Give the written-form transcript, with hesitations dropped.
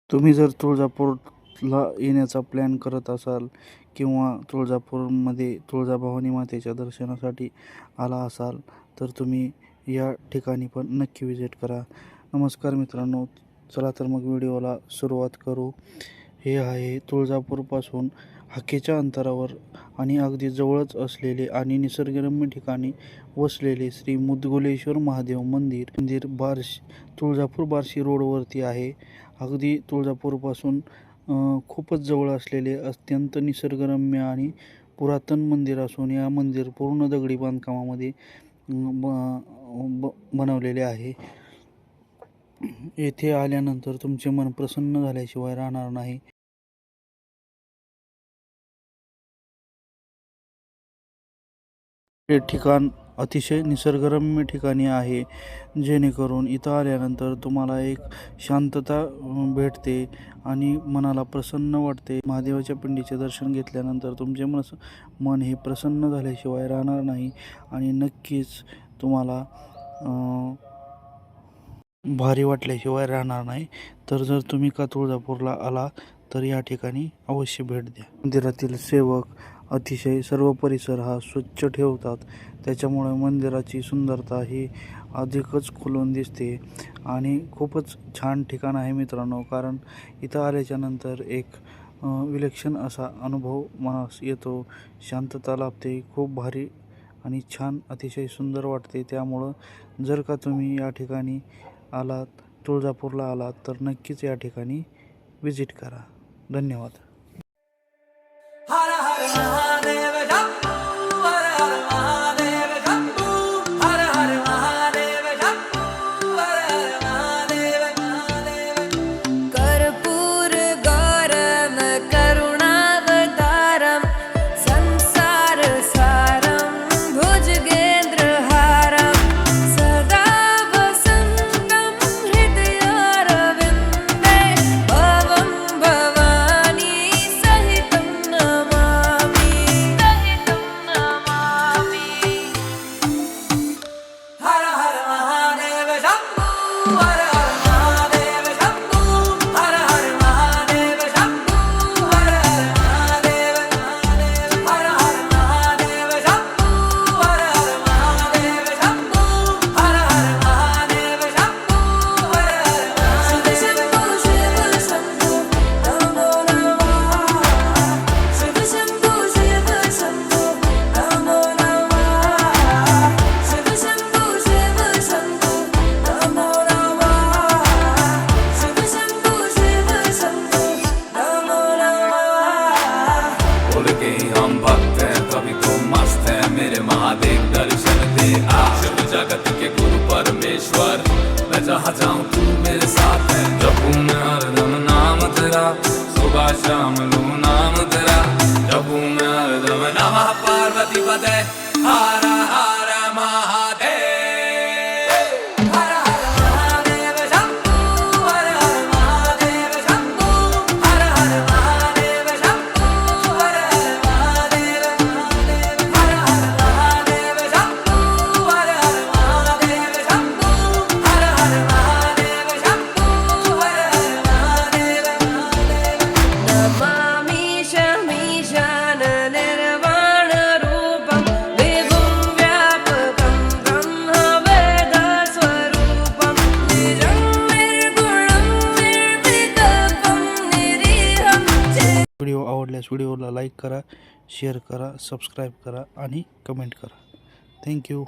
तुम्ही जर तुळजापूरला येण्याचा प्लॅन करत असाल किंवा तुळजापूरमध्ये तुळजाभवानी मातेच्या दर्शनासाठी आला असाल तर तुम्ही या ठिकाणी पण नक्की विजिट करा. नमस्कार मित्रांनो, चला तर मग व्हिडिओला सुरुवात करू. हे आहे तुळजापूरपासून हाकेच्या अंतरावर आणि अगदी जवळच असलेले आणि निसर्गरम्य ठिकाणी वसलेले श्री मुदगलेश्वर महादेव मंदिर तुळजापूर बार्शी रोडवरती आहे. अगदी तुळजापूरपासून खूपच जवळ असलेले अत्यंत निसर्गरम्य आणि पुरातन मंदिर असून या मंदिर पूर्ण दगडी बांधकामामध्ये बनवलेले आहे. येथे आल्यानंतर तुमचे मन प्रसन्न झाल्याशिवाय राहणार नाही. हे ठिकाण अतिशय निसर्गरम्य ठिकाणी आहे, जेणेकरून इथं आल्यानंतर तुम्हाला एक शांतता भेटते आणि मनाला प्रसन्न वाटते. महादेवाच्या पिंडीचे दर्शन घेतल्यानंतर तुमचे मन हे प्रसन्न झाल्याशिवाय राहणार नाही आणि नक्कीच तुम्हाला भारी वाटल्याशिवाय राहणार नाही. तर जर तुम्ही का तुळजापूरला आला तर या ठिकाणी अवश्य भेट द्या. मंदिरातील सेवक अतिशय सर्व परिसर हा स्वच्छ ठेवतात, त्याच्यामुळे मंदिराची सुंदरता ही अधिकच खुलून दिसते आणि खूपच छान ठिकाण आहे मित्रांनो. कारण इथं आल्याच्या नंतर एक विलक्षण असा अनुभव मनास येतो, शांतता लाभते, खूप भारी आणि छान अतिशय सुंदर वाटते. त्यामुळं जर का तुम्ही या ठिकाणी आलात, तुळजापूरला आलात तर नक्कीच या ठिकाणी विजिट करा. धन्यवाद. जगत के गुरु परमेश्वर, मैं जहाँ जाऊँ तू मेरे साथ है। जपूं मैं हरदम नाम तेरा, सुबह शाम लूं नाम तेरा। जपूं मैं हरदम नमः पार्वती पते, हर हर महादेव। व्हिडिओ आवडल्यास व्हिडिओला लाईक करा, शेअर करा, सबस्क्राईब करा आणि कमेंट करा. थँक्यू.